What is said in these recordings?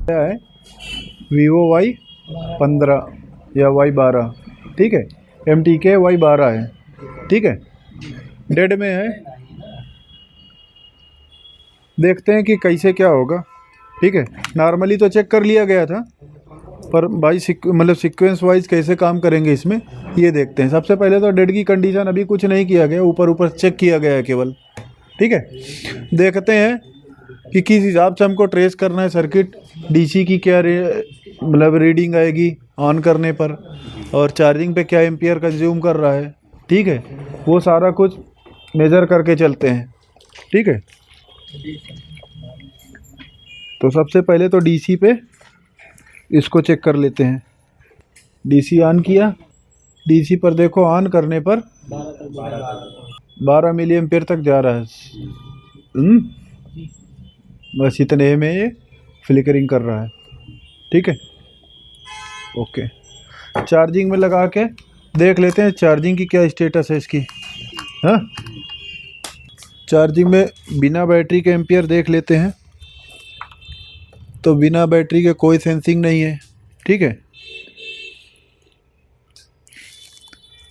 क्या है, Vivo Y15 या Y12, ठीक है, MTK Y12 है, ठीक है, डेड में है। देखते हैं कि कैसे क्या होगा, ठीक है। नॉर्मली तो चेक कर लिया गया था, पर भाई मतलब सीक्वेंस वाइज कैसे काम करेंगे इसमें, ये देखते हैं। सबसे पहले तो डेड की कंडीशन अभी कुछ नहीं किया गया, ऊपर ऊपर चेक किया गया है केवल, ठीक है। देखते हैं कि किस हिसाब से हमको ट्रेस करना है सर्किट, डीसी की क्या मतलब रीडिंग आएगी ऑन करने पर, और चार्जिंग पे क्या एम्पियर कंज्यूम कर रहा है, ठीक है, वो सारा कुछ मेज़र करके चलते हैं, ठीक है। तो सबसे पहले तो डीसी पे इसको चेक कर लेते हैं। डीसी ऑन किया, डीसी पर देखो ऑन करने पर 12 मिली एम्पियर तक जा रहा है। बस इतने में ये फ्लिकरिंग कर रहा है, ठीक है, ओके। चार्जिंग में लगा के देख लेते हैं चार्जिंग की क्या स्टेटस है इसकी। हाँ, चार्जिंग में बिना बैटरी के एम्पियर देख लेते हैं। तो बिना बैटरी के कोई सेंसिंग नहीं है, ठीक है।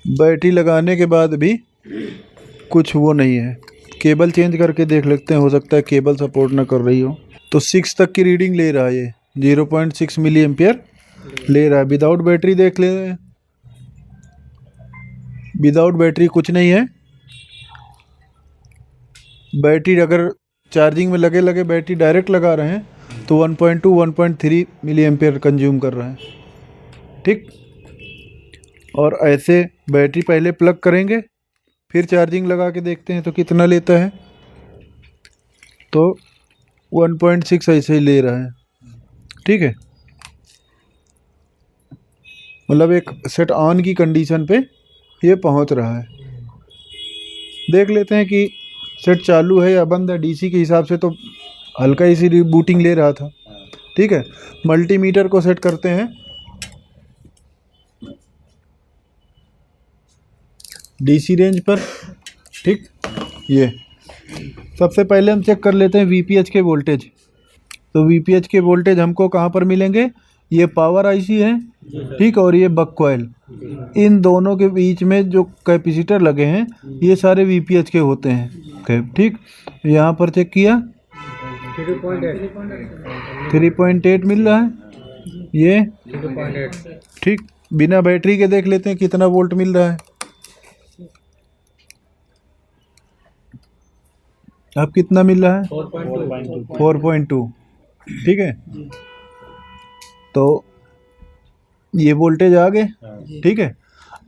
बैटरी लगाने के बाद भी कुछ वो नहीं है। केबल चेंज करके देख लेते हैं, हो सकता है केबल सपोर्ट ना कर रही हो। तो 6 तक की रीडिंग ले रहा है ये, 0.6 मिली एम्पियर ले रहा है। विदाउट बैटरी देख ले रहे हैं, विदाउट बैटरी कुछ नहीं है। बैटरी अगर चार्जिंग में लगे लगे बैटरी डायरेक्ट लगा रहे हैं तो 1.2 1.3 मिली एम्पियर कंज्यूम कर रहा है, ठीक। और ऐसे बैटरी पहले प्लग करेंगे, फिर चार्जिंग लगा के देखते हैं तो कितना लेता है। तो 1.6 ऐसे ही ले रहा है, ठीक है। मतलब एक सेट ऑन की कंडीशन पे ये पहुंच रहा है। देख लेते हैं कि सेट चालू है या बंद है। डीसी के हिसाब से तो हल्का ही सी रीबूटिंग ले रहा था, ठीक है। मल्टीमीटर को सेट करते हैं डीसी रेंज पर, ठीक। ये सबसे पहले हम चेक कर लेते हैं वीपीएच के वोल्टेज। तो वीपीएच के वोल्टेज हमको कहाँ पर मिलेंगे, ये पावर आईसी है, ठीक, और ये बक कॉइल। इन दोनों के बीच में जो कैपेसिटर लगे हैं ये सारे वीपीएच के होते हैं, ठीक। यहाँ पर चेक किया 3.8 मिल रहा है ये, ठीक। बिना बैटरी के देख लेते हैं कितना वोल्ट मिल रहा है। अब कितना मिल रहा है, 4.2, ठीक है। तो ये वोल्टेज आ गए, ठीक है।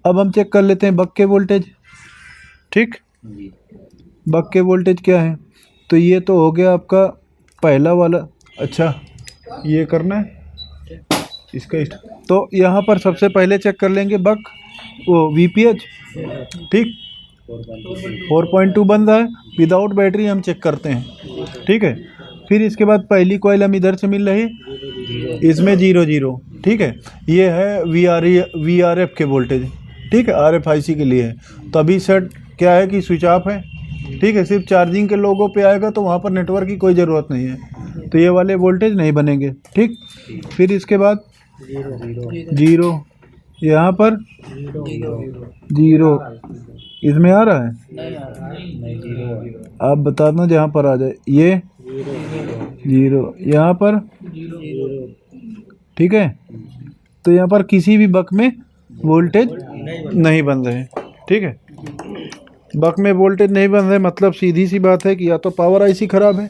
अब हम चेक कर लेते हैं बक के वोल्टेज, ठीक। बक के वोल्टेज क्या है, तो ये तो हो गया आपका पहला वाला। अच्छा, ये करना है इसका तो यहाँ पर सबसे पहले चेक कर लेंगे बक वो वीपीएच, ठीक। 4.2 बन रहा है, विदाउट बैटरी हम चेक करते हैं, ठीक है। फिर इसके बाद पहली कॉइल हम इधर से मिल रही, इसमें 0 ठीक है। ये है वीआरएफ के वोल्टेज, ठीक है, आरएफआईसी के लिए है। तो अभी सेट क्या है कि स्विच ऑफ है, ठीक है। सिर्फ चार्जिंग के लोगों पे आएगा तो वहाँ पर नेटवर्क की कोई ज़रूरत नहीं है, तो ये वाले वोल्टेज नहीं बनेंगे, ठीक। फिर इसके बाद 0, यहाँ पर 0 इसमें आ रहा है, आप बता दो जहाँ पर आ जाए। ये 0 यहाँ पर, ठीक है। तो यहाँ पर किसी भी बक में वोल्टेज नहीं बन रहे, ठीक है। बक में वोल्टेज नहीं बन रहे मतलब सीधी सी बात है कि या तो पावर आईसी ख़राब है,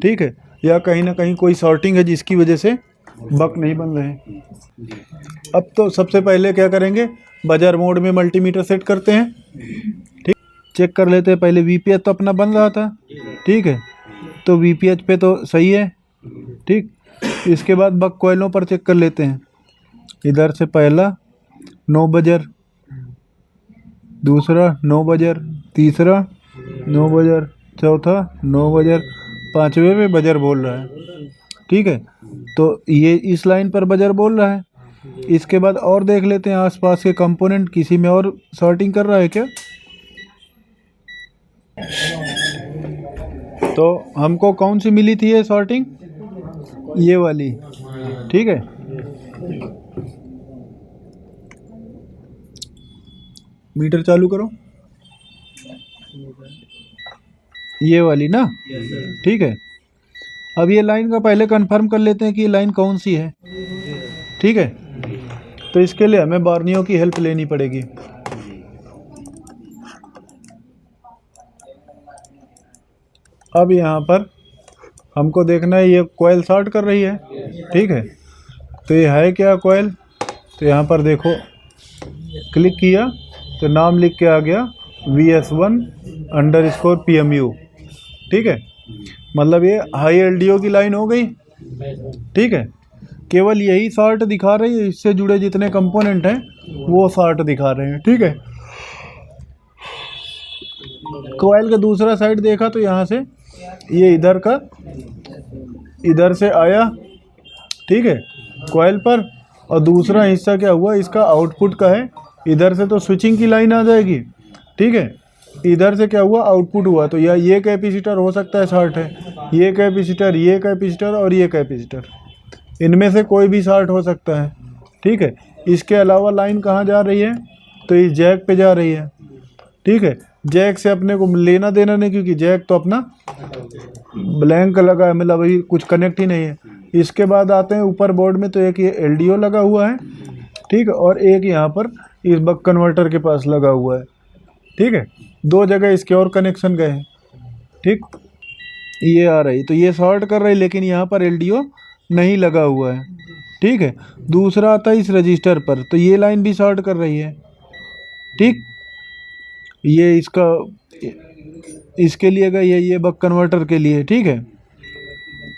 ठीक है, या कहीं ना कहीं कोई शॉर्टिंग है जिसकी वजह से बक नहीं बन रहे हैं। अब तो सबसे पहले क्या करेंगे, बाजार मोड में मल्टीमीटर सेट करते हैं, ठीक। चेक कर लेते हैं पहले वीपीएच तो अपना बन रहा था, ठीक है। तो वीपीएच पे तो सही है, ठीक। इसके बाद बक कॉइलों पर चेक कर लेते हैं। इधर से पहला 9 बजर, दूसरा 9 बजर, तीसरा 9 बजर, चौथा 9 बजर, पाँचवें पे बजर बोल रहा है, ठीक है। तो ये इस लाइन पर बजर बोल रहा है। इसके बाद और देख लेते हैं आसपास के कंपोनेंट, किसी में और सॉर्टिंग कर रहा है क्या। तो हमको कौन सी मिली थी ये सॉर्टिंग, ये वाली, ठीक है। मीटर चालू करो, ये वाली ना, ठीक है। अब ये लाइन का पहले कंफर्म कर लेते हैं कि ये लाइन कौन सी है, ठीक है। तो इसके लिए हमें बारनियों की हेल्प लेनी पड़ेगी। अब यहाँ पर हमको देखना है ये कॉइल शॉर्ट कर रही है, ठीक है। तो ये है क्या कॉइल, तो यहाँ पर देखो क्लिक किया तो नाम लिख के आ गया VS1_PMU, ठीक है। मतलब ये हाई LDO की लाइन हो गई, ठीक है। केवल यही शॉर्ट दिखा रही है, इससे जुड़े जितने कंपोनेंट हैं वो शॉर्ट दिखा रहे हैं, ठीक है। कॉइल का दूसरा साइड देखा तो यहाँ से ये इधर से आया, ठीक है, कॉइल पर। और दूसरा हिस्सा क्या हुआ, इसका आउटपुट का है, इधर से तो स्विचिंग की लाइन आ जाएगी, ठीक है। इधर से क्या हुआ, आउटपुट हुआ। तो या ये कैपेसिटर हो सकता है शॉर्ट है, ये कैपेसिटर और ये कैपेसिटर, इनमें से कोई भी शॉर्ट हो सकता है, ठीक है। इसके अलावा लाइन कहाँ जा रही है, तो इस जैक पे जा रही है, ठीक है। जैक से अपने को लेना देना नहीं, क्योंकि जैक तो अपना ब्लैंक लगा है, मतलब अभी कुछ कनेक्ट ही नहीं है। इसके बाद आते हैं ऊपर बोर्ड में, तो एक ये LDO लगा हुआ है, ठीक है, और एक यहाँ पर इस बक कन्वर्टर के पास लगा हुआ है, ठीक है। दो जगह इसके और कनेक्शन गए हैं, ठीक। ये आ रही, तो ये शॉर्ट कर रही, लेकिन यहाँ पर LDO नहीं लगा हुआ है, ठीक है। दूसरा आता है इस रजिस्टर पर, तो ये लाइन भी शॉर्ट कर रही है, ठीक। ये इसके लिए गई है, ये बक कन्वर्टर के लिए, ठीक है।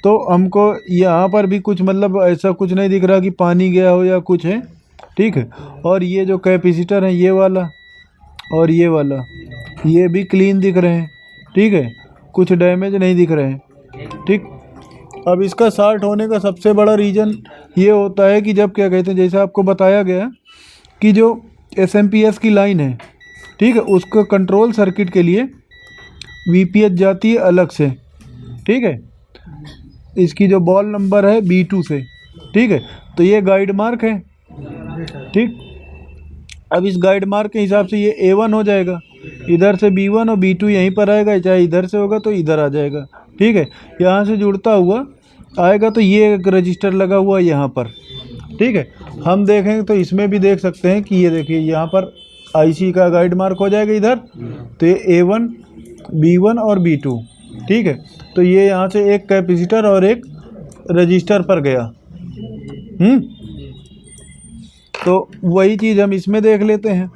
तो हमको यहाँ पर भी कुछ मतलब ऐसा कुछ नहीं दिख रहा कि पानी गया हो या कुछ है, ठीक है। और ये जो कैपेसिटर है, ये वाला और ये वाला, ये भी क्लीन दिख रहे हैं, ठीक है, कुछ डैमेज नहीं दिख रहे हैं, ठीक। अब इसका शॉर्ट होने का सबसे बड़ा रीज़न ये होता है कि जब क्या कहते हैं, जैसे आपको बताया गया कि जो SMPS की लाइन है, ठीक है, उसको कंट्रोल सर्किट के लिए VPH जाती है अलग से, ठीक है। इसकी जो बॉल नंबर है B2 से, ठीक है। तो ये गाइड मार्क है, ठीक। अब इस गाइड मार्क के हिसाब से ये A1 हो जाएगा, इधर से B1 और B2 यहीं पर आएगा, चाहे इधर से होगा तो इधर आ जाएगा, ठीक है। यहाँ से जुड़ता हुआ आएगा, तो ये एक रजिस्टर लगा हुआ है यहाँ पर, ठीक है। हम देखें तो इसमें भी देख सकते हैं कि ये देखिए यहाँ पर IC का गाइड मार्क हो जाएगा इधर, तो ये A1, B1 और B2, ठीक है। तो ये यहाँ से एक कैपेसिटर और एक रजिस्टर पर गया, तो वही चीज़ हम इसमें देख लेते हैं।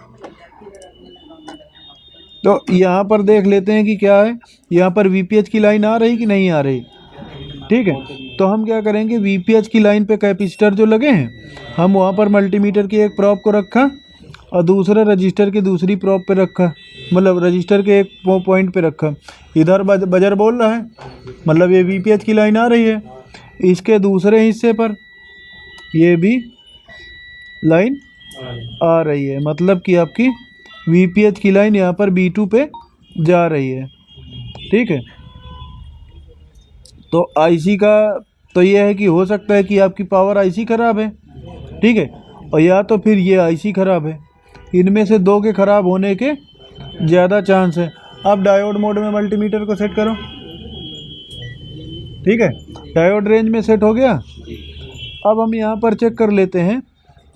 तो यहाँ पर देख लेते हैं कि क्या है, यहाँ पर VPH की लाइन आ रही कि नहीं आ रही, ठीक है। तो हम क्या करेंगे, VPH की लाइन पे कैपेसिटर जो लगे हैं, हम वहाँ पर मल्टीमीटर की एक प्रॉप को रखा और दूसरा रजिस्टर की दूसरी प्रॉप पे रखा, मतलब रजिस्टर के एक पॉइंट पे रखा। इधर बजर बोल रहा है, मतलब ये VPH की लाइन आ रही है, इसके दूसरे हिस्से पर ये भी लाइन आ रही है, मतलब कि आपकी VPH की लाइन यहाँ पर B2 पे जा रही है, ठीक है। तो IC का तो ये है कि हो सकता है कि आपकी पावर IC ख़राब है, ठीक है, और या तो फिर ये IC ख़राब है। इनमें से दो के ख़राब होने के ज़्यादा चांस है। अब डायोड मोड में मल्टीमीटर को सेट करो, ठीक है। डायोड रेंज में सेट हो गया। अब हम यहाँ पर चेक कर लेते हैं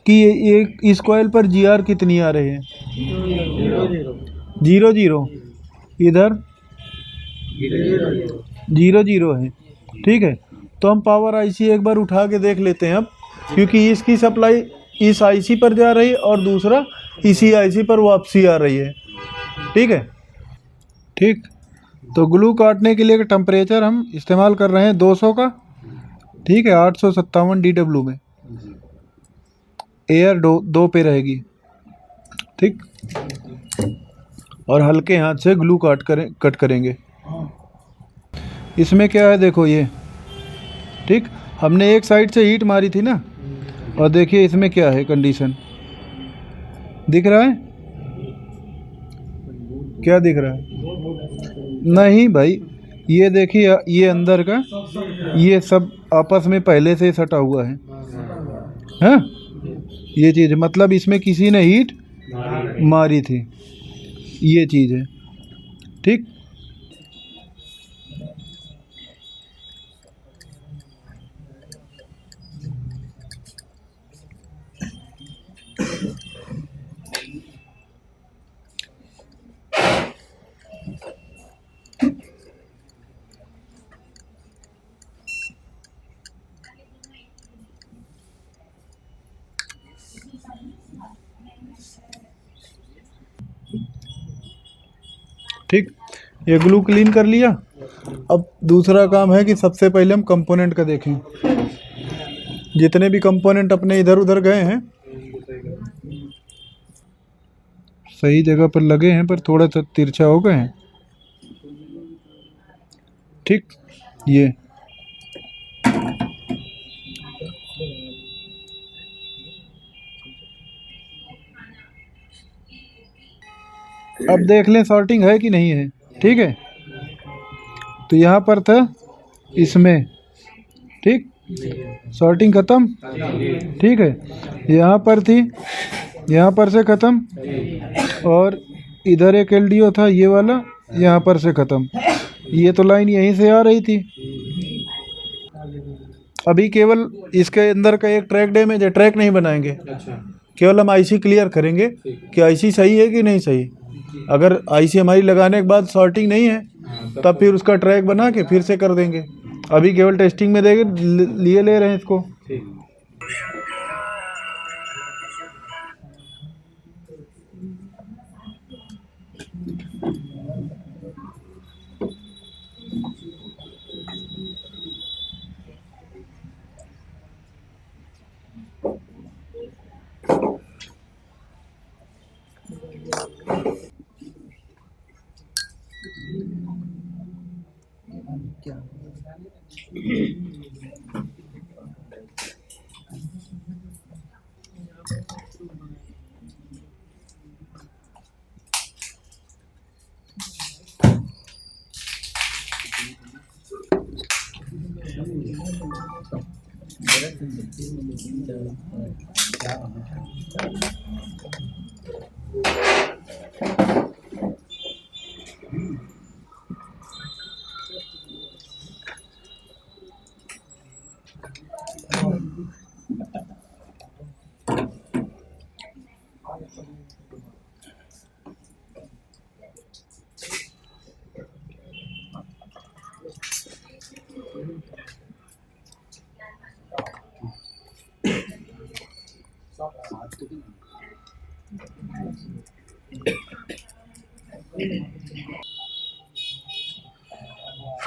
कि ये इस कॉइल पर GR कितनी आ रही है, 0 इधर 0 है, ठीक है। तो हम पावर IC एक बार उठा के देख लेते हैं अब, क्योंकि इसकी सप्लाई इस IC पर जा रही है और दूसरा इसी IC पर वापसी आ रही है, ठीक है, ठीक। तो ग्लू काटने के लिए टेम्परेचर हम इस्तेमाल कर रहे हैं 200 का, ठीक है, 857 DW में, एयर 2 पे रहेगी, ठीक। और हल्के हाथ से ग्लू कट करेंगे। इसमें क्या है देखो ये, ठीक, हमने एक साइड से हीट मारी थी ना, और देखिए इसमें क्या है कंडीशन, दिख रहा है, क्या दिख रहा है, नहीं भाई, ये देखिए ये अंदर का ये सब आपस में पहले से सटा हुआ है। हाँ, ये चीज़ है, मतलब इसमें किसी ने हीट मारी थी, ये चीज़ है। ठीक, ठीक, ये ग्लू क्लीन कर लिया। अब दूसरा काम है कि सबसे पहले हम कंपोनेंट का देखें। जितने भी कंपोनेंट अपने इधर उधर गए हैं सही जगह पर लगे हैं, पर थोड़ा सा तिरछा हो गए हैं। ठीक, ये अब देख लें सॉर्टिंग है कि नहीं है। ठीक है, तो यहाँ पर था इसमें, ठीक, सॉर्टिंग ख़त्म। ठीक है, यहाँ पर थी, यहाँ पर से ख़त्म, और इधर एक एलडीओ था ये वाला, यहाँ पर से ख़त्म। ये तो लाइन यहीं से आ रही थी। अभी केवल इसके अंदर का एक ट्रैक डैमेज है, ट्रैक नहीं बनाएंगे। केवल हम आईसी क्लियर करेंगे कि आईसी सही है कि नहीं सही। अगर आईसी हमारी लगाने के बाद सॉर्टिंग नहीं है तब फिर उसका ट्रैक बना के फिर से कर देंगे। अभी केवल टेस्टिंग में देंगे, लिए ले रहे हैं इसको।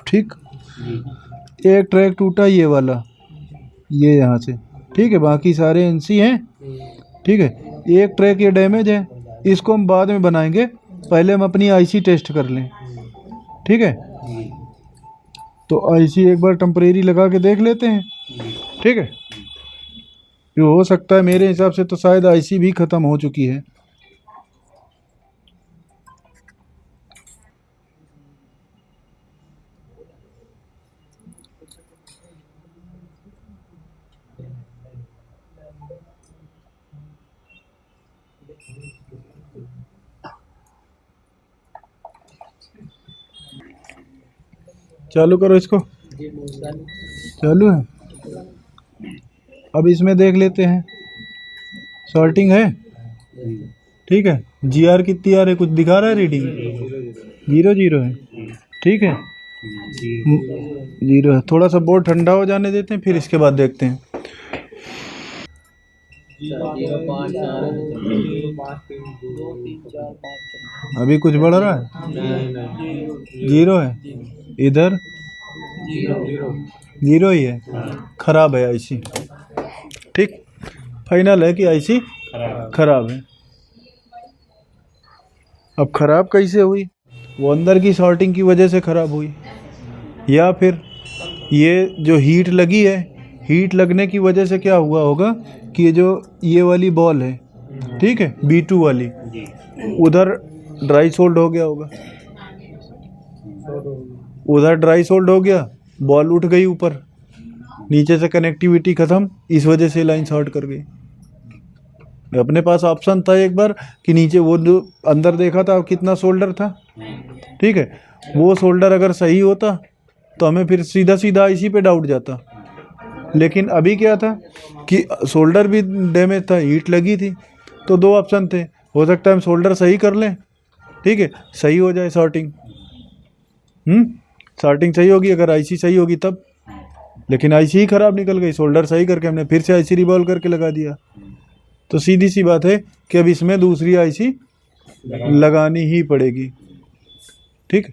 ठीक, एक ट्रैक टूटा ये वाला, ये यहाँ से। ठीक है, बाकी सारे एनसी हैं। ठीक है, एक ट्रैक ये डैमेज है, इसको हम बाद में बनाएंगे, पहले हम अपनी आईसी टेस्ट कर लें। ठीक है, तो आईसी एक बार टेम्परेरी लगा के देख लेते हैं। ठीक है, जो हो सकता है मेरे हिसाब से तो शायद आईसी भी ख़त्म हो चुकी है। चालू करो इसको, चालू है। अब इसमें देख लेते हैं, सॉर्टिंग है। ठीक है, जीआर कितनी आ रही है, कुछ दिखा रहा है रीडिंग? 0 है। ठीक है, 0 है। थोड़ा सा बोर्ड ठंडा हो जाने देते हैं, फिर इसके बाद देखते हैं। अभी कुछ बढ़ रहा है? 0 है। इधर 0 ही है, खराब है आईसी। ठीक, फाइनल है कि आईसी खराब है। अब खराब कैसे हुई? वो अंदर की सॉर्टिंग की वजह से खराब हुई, या फिर ये जो हीट लगी है, हीट लगने की वजह से क्या हुआ होगा कि ये जो ये वाली बॉल है, ठीक है, B2 वाली, उधर ड्राई सोल्ड हो गया होगा, उधर ड्राई सोल्ड हो गया, बॉल उठ गई ऊपर। नीचे से कनेक्टिविटी ख़त्म, इस वजह से लाइन शॉर्ट कर गई। अपने पास ऑप्शन था एक बार कि नीचे वो जो अंदर देखा था कितना सोल्डर था, ठीक है, वो सोल्डर अगर सही होता तो हमें फिर सीधा सीधा आईसी पे डाउट जाता। लेकिन अभी क्या था कि सोल्डर भी डैमेज था, हीट लगी थी, तो दो ऑप्शन थे, हो सकता है हम सोल्डर सही कर लें, ठीक है, सही हो जाए शॉर्टिंग, शॉर्टिंग सही होगी अगर आईसी सही होगी तब। लेकिन आईसी ही ख़राब निकल गई, सोल्डर सही करके हमने फिर से आईसी रिवॉल्व करके लगा दिया। तो सीधी सी बात है कि अब इसमें दूसरी आईसी लगानी ही पड़ेगी, ठीक।